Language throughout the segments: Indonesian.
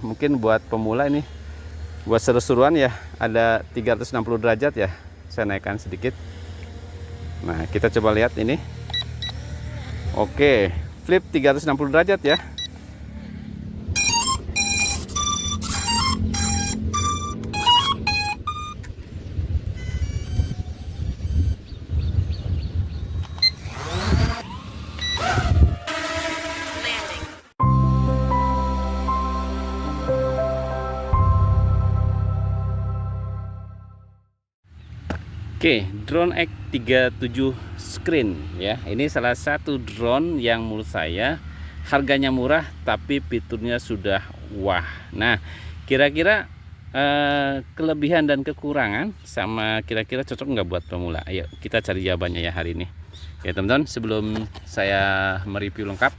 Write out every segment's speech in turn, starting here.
Mungkin buat pemula ini, buat seru-seruan ya, ada 360 derajat ya. Saya naikkan sedikit. Nah, kita coba lihat ini. Oke, flip 360 derajat ya. Oke, drone X37 Screen ya. Ini salah satu drone yang menurut saya harganya murah tapi fiturnya sudah wah. Nah, kira-kira kelebihan dan kekurangan sama kira-kira cocok nggak buat pemula? Ayo kita cari jawabannya ya hari ini. Ya teman-teman, sebelum saya mereview lengkap,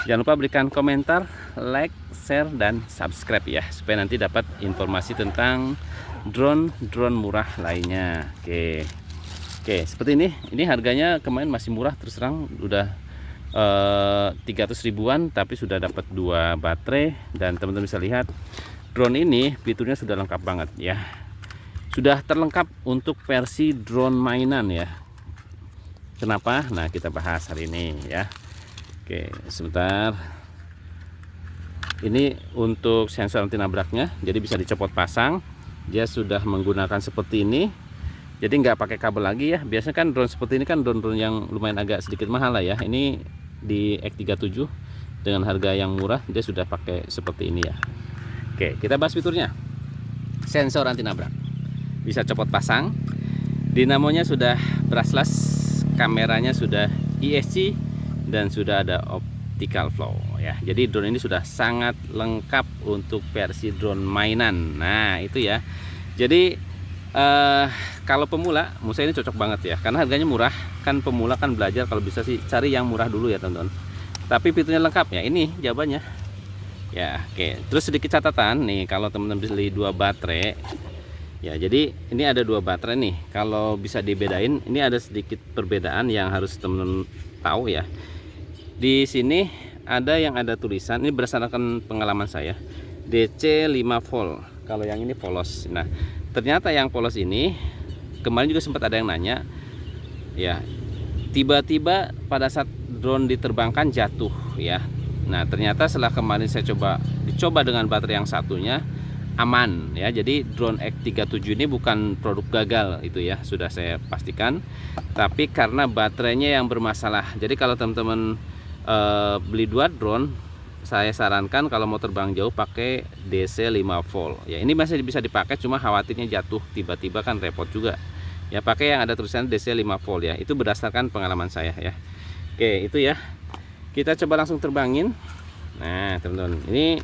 jangan lupa berikan komentar, like, share, dan subscribe ya, supaya nanti dapat informasi tentang drone murah lainnya. Oke, seperti ini. Ini harganya kemarin masih murah, terus terang udah 300 ribuan, tapi sudah dapat 2 baterai. Dan teman-teman bisa lihat drone ini fiturnya sudah lengkap banget ya. Sudah terlengkap untuk versi drone mainan ya. Kenapa? Nah, kita bahas hari ini ya. Oke, sebentar. Ini untuk sensor anti nabraknya, jadi bisa dicopot pasang. Dia sudah menggunakan seperti ini, jadi nggak pakai kabel lagi ya. Biasanya kan drone seperti ini kan drone yang lumayan agak sedikit mahal lah ya. Ini di X37 dengan harga yang murah, dia sudah pakai seperti ini ya. Oke, kita bahas fiturnya. Sensor anti nabrak, bisa copot pasang. Dinamonya sudah brushless, kameranya sudah ESC, dan sudah ada optical flow ya. Jadi drone ini sudah sangat lengkap untuk versi drone mainan. Nah, itu ya. Jadi kalau pemula, menurut saya ini cocok banget ya, karena harganya murah. Kan pemula kan belajar, kalau bisa sih cari yang murah dulu ya teman-teman. Tapi fiturnya lengkap ya. Ini jawabannya. Ya, oke. Terus sedikit catatan nih, kalau teman-teman beli 2 baterai. Ya, jadi ini ada 2 baterai nih. Kalau bisa dibedain, ini ada sedikit perbedaan yang harus teman-teman tahu ya. Di sini ada yang ada tulisan, ini berdasarkan pengalaman saya, DC 5 volt. Kalau yang ini polos. Nah, ternyata yang polos ini kemarin juga sempat ada yang nanya ya, tiba-tiba pada saat drone diterbangkan jatuh ya. Nah, ternyata setelah kemarin saya dicoba dengan baterai yang satunya, aman ya. Jadi drone X37 ini bukan produk gagal, itu ya, sudah saya pastikan. Tapi karena baterainya yang bermasalah. Jadi kalau teman-teman beli 2 drone, saya sarankan kalau mau terbang jauh pakai DC 5 volt ya. Ini masih bisa dipakai, cuma khawatirnya jatuh tiba-tiba kan repot juga ya. Pakai yang ada tulisan DC 5 volt ya, itu berdasarkan pengalaman saya ya. Oke, itu ya, kita coba langsung terbangin. Nah teman-teman, ini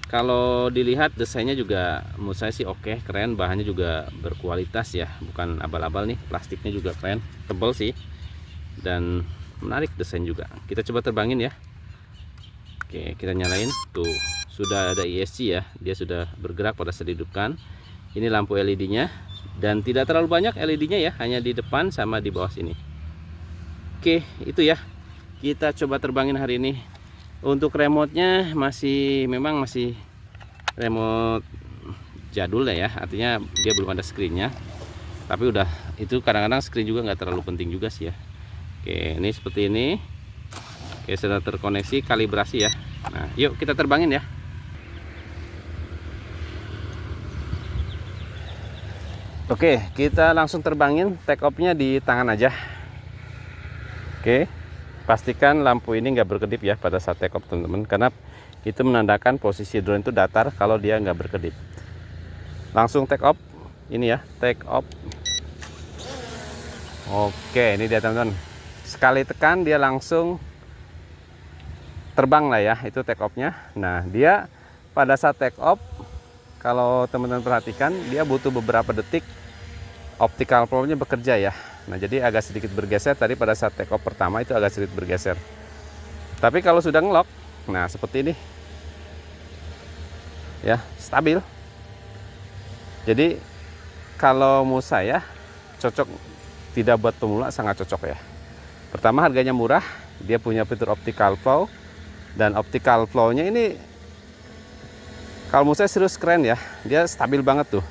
kalau dilihat desainnya juga menurut saya sih oke, keren. Bahannya juga berkualitas ya, bukan abal-abal nih. Plastiknya juga keren, tebal sih, dan menarik desain juga. Kita coba terbangin ya. Oke, kita nyalain. Tuh, sudah ada ESC ya. Dia sudah bergerak pada saat dihidupkan. Ini lampu LED-nya, dan tidak terlalu banyak LED-nya ya, hanya di depan sama di bawah sini. Oke, itu ya. Kita coba terbangin hari ini. Untuk remote-nya memang masih remote jadul lah ya. Artinya dia belum ada screen-nya. Tapi udah, itu kadang-kadang screen juga nggak terlalu penting juga sih ya. Oke, ini seperti ini. Oke, sudah terkoneksi, kalibrasi ya. Nah, yuk kita terbangin ya. Oke, kita langsung terbangin. Take off-nya di tangan aja. Oke, pastikan lampu ini nggak berkedip ya pada saat take off teman-teman, karena itu menandakan posisi drone itu datar kalau dia nggak berkedip. Langsung take off. Ini ya, take off. Oke, ini dia teman-teman. Sekali tekan dia langsung terbang lah ya, itu take off-nya. Nah, dia pada saat take off, kalau teman-teman perhatikan, dia butuh beberapa detik optical flow-nya bekerja ya. Nah, jadi agak sedikit bergeser. Tadi pada saat take off pertama itu agak sedikit bergeser. Tapi kalau sudah ngelock, nah seperti ini ya, stabil. Jadi kalau mau saya cocok, tidak buat pemula, sangat cocok ya. Pertama, harganya murah, dia punya fitur optical flow, dan optical flow-nya ini Kalau menurut saya serius keren ya, dia stabil banget tuh.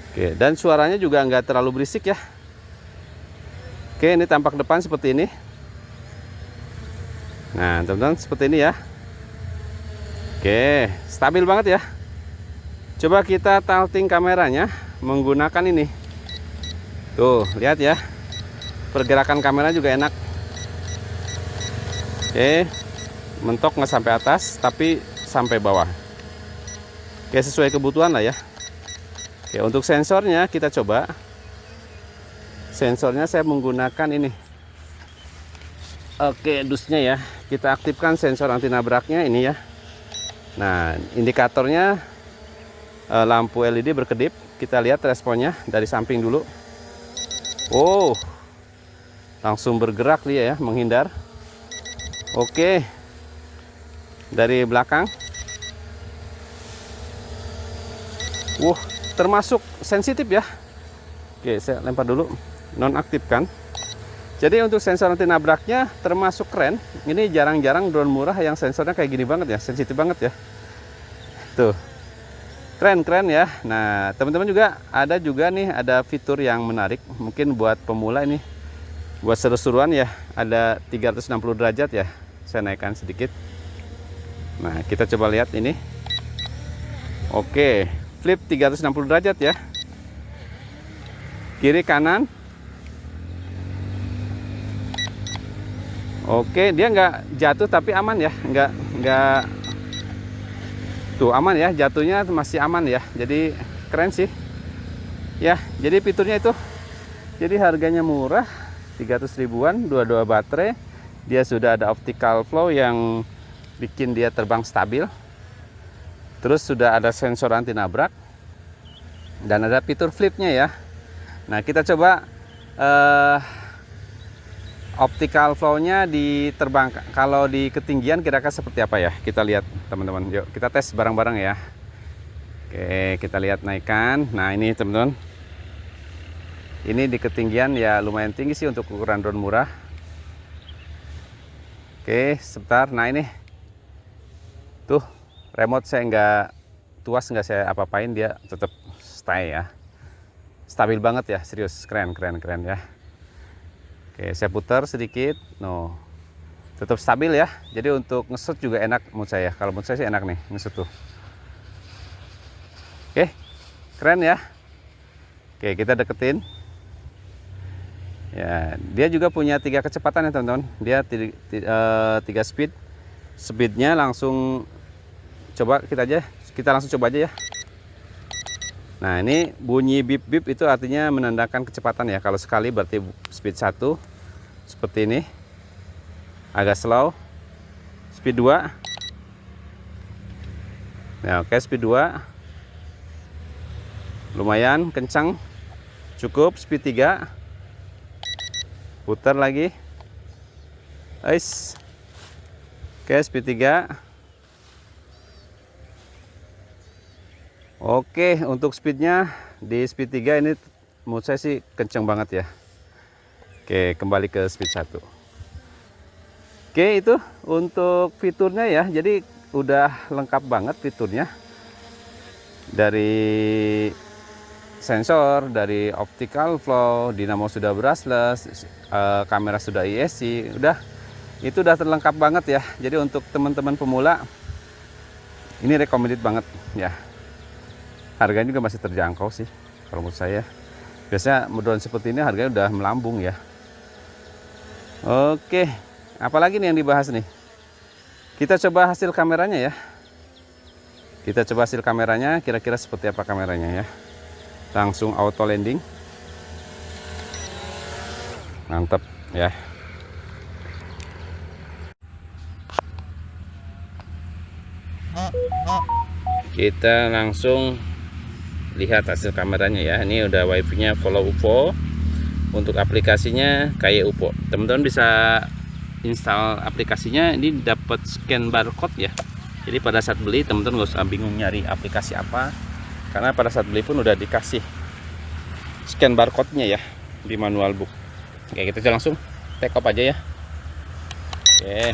Oke, dan suaranya juga nggak terlalu berisik ya. Oke, ini tampak depan seperti ini. Nah teman-teman, seperti ini ya. Oke, stabil banget ya. Coba kita tilting kameranya menggunakan ini. Tuh, lihat ya. Pergerakan kamera juga enak. Oke, mentok nggak sampai atas, tapi sampai bawah. Oke, sesuai kebutuhan lah ya. Oke, untuk sensornya kita coba. Sensornya saya menggunakan ini. Oke, dusnya ya. Kita aktifkan sensor anti nabraknya ini ya. Nah, indikatornya lampu LED berkedip. Kita lihat responnya dari samping dulu. Oh, langsung bergerak dia ya, menghindar. Oke, dari belakang. Termasuk sensitif ya. Oke, saya lempar dulu, nonaktifkan. Jadi untuk sensor anti nabraknya termasuk keren. Ini jarang-jarang drone murah yang sensornya kayak gini banget ya, sensitif banget ya. Tuh, keren ya. Nah teman-teman juga ada nih, ada fitur yang menarik mungkin buat pemula ini, buat seru-seruan ya. Ada 360 derajat ya, saya naikkan sedikit. Nah kita coba lihat ini. Oke, flip 360 derajat ya, kiri kanan. Oke, dia nggak jatuh tapi aman ya, nggak tuh, aman ya, jatuhnya masih aman ya. Jadi keren sih ya. Jadi fiturnya itu, jadi harganya murah, 300 ribuan, 22 baterai. Dia sudah ada optical flow yang bikin dia terbang stabil. Terus sudah ada sensor anti nabrak dan ada fitur flipnya ya. Nah kita coba optical flow-nya diterbangkan. Kalau di ketinggian kira-kira seperti apa ya? Kita lihat teman-teman. Yuk kita tes bareng-bareng ya. Oke, kita lihat naikkan. Nah ini teman-teman, ini di ketinggian ya lumayan tinggi sih untuk ukuran drone murah. Oke, sebentar. Nah ini tuh, remote saya nggak tuas, nggak saya apa-apain, dia tetap stay ya. Stabil banget ya, serius, keren ya. Oke, saya putar sedikit. No, tetap stabil ya. Jadi untuk ngesut juga enak menurut saya. Kalau menurut saya sih enak nih ngesut tuh. Oke, keren ya. Oke, kita deketin. Ya, dia juga punya 3 kecepatan ya teman-teman. Dia 3 speed. Speednya langsung, coba kita langsung coba aja ya. Nah ini bunyi bip bip itu artinya menandakan kecepatan ya. Kalau sekali berarti speed 1 seperti ini, agak slow. Speed 2. Nah oke, speed 2 lumayan kencang, cukup. Speed 3, putar lagi. Oke, speed 3. Oke, untuk speednya di speed 3 ini menurut saya sih kenceng banget ya. Oke, kembali ke speed 1. Oke, itu untuk fiturnya ya. Jadi udah lengkap banget fiturnya. Dari sensor, dari optical flow, dinamo sudah brushless, kamera sudah ESC, itu udah terlengkap banget ya. Jadi untuk teman-teman pemula ini recommended banget ya. Harganya juga masih terjangkau sih kalau menurut saya. Biasanya drone seperti ini harganya udah melambung ya. Oke, apalagi nih yang dibahas nih? Kita coba hasil kameranya ya. Kita coba hasil kameranya, kira-kira seperti apa kameranya ya. Langsung auto landing. Mantap ya. Kita langsung lihat hasil kameranya ya. Ini udah wifi-nya Follow UFO. Untuk aplikasinya kayak UFO. Teman-teman bisa install aplikasinya. Ini dapat scan barcode ya. Jadi pada saat beli teman-teman nggak usah bingung nyari aplikasi apa, karena pada saat beli pun udah dikasih scan barcode-nya ya di manual book. Oke, kita langsung take off aja ya. Oke.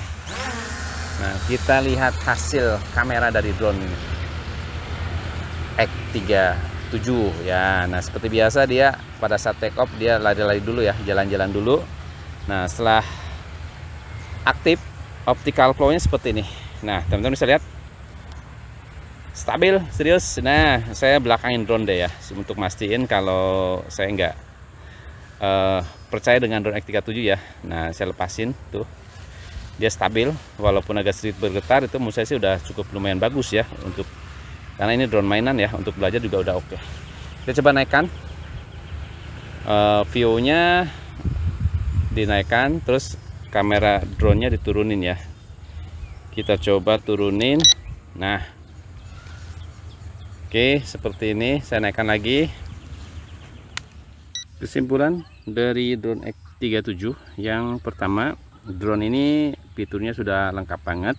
Nah, kita lihat hasil kamera dari drone ini. X37 ya. Nah, seperti biasa dia pada saat take off dia lari-lari dulu ya, jalan-jalan dulu. Nah, setelah aktif optical flow-nya seperti ini. Nah, teman-teman bisa lihat stabil, serius. Nah, saya belakangin drone deh ya untuk mastiin kalau saya nggak percaya dengan drone X37 ya. Nah, saya lepasin tuh. Dia stabil walaupun agak sedikit bergetar, itu menurut saya sih udah cukup lumayan bagus ya untuk, karena ini drone mainan ya, untuk belajar juga udah oke. Kita coba naikkan view-nya, dinaikkan, terus kamera drone-nya diturunin ya. Kita coba turunin. Nah, oke, seperti ini. Saya naikkan lagi. Kesimpulan dari drone X37 yang pertama, drone ini fiturnya sudah lengkap banget,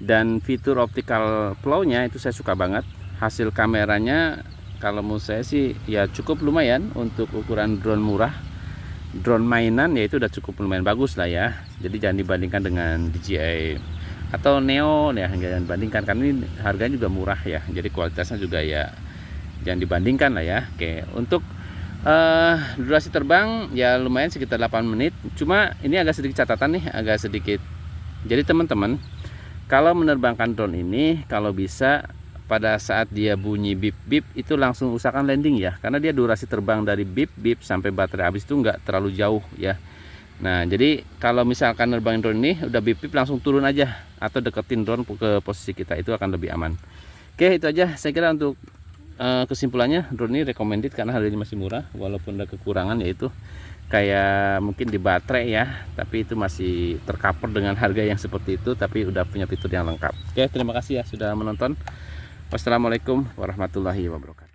dan fitur optical flow-nya itu saya suka banget. Hasil kameranya kalau menurut saya sih ya cukup lumayan untuk ukuran drone murah, drone mainan ya, itu udah cukup lumayan bagus lah ya. Jadi jangan dibandingkan dengan DJI atau Neo ya, jangan dibandingkan karena ini harganya juga murah ya, jadi kualitasnya juga ya jangan dibandingkan lah ya. Oke, untuk durasi terbang ya lumayan sekitar 8 menit. Cuma ini agak sedikit catatan nih, agak sedikit. Jadi teman-teman, kalau menerbangkan drone ini, kalau bisa pada saat dia bunyi bip bip itu langsung usahakan landing ya, karena dia durasi terbang dari bip bip sampai baterai habis itu nggak terlalu jauh ya. Nah, jadi kalau misalkan nerbangin drone ini udah bip bip langsung turun aja atau deketin drone ke posisi kita, itu akan lebih aman. Oke, itu aja saya kira untuk kesimpulannya. Drone ini recommended karena harganya masih murah, walaupun ada kekurangan yaitu kayak mungkin di baterai ya, tapi itu masih tercover dengan harga yang seperti itu, tapi udah punya fitur yang lengkap. Oke, terima kasih ya sudah menonton. Wassalamualaikum warahmatullahi wabarakatuh.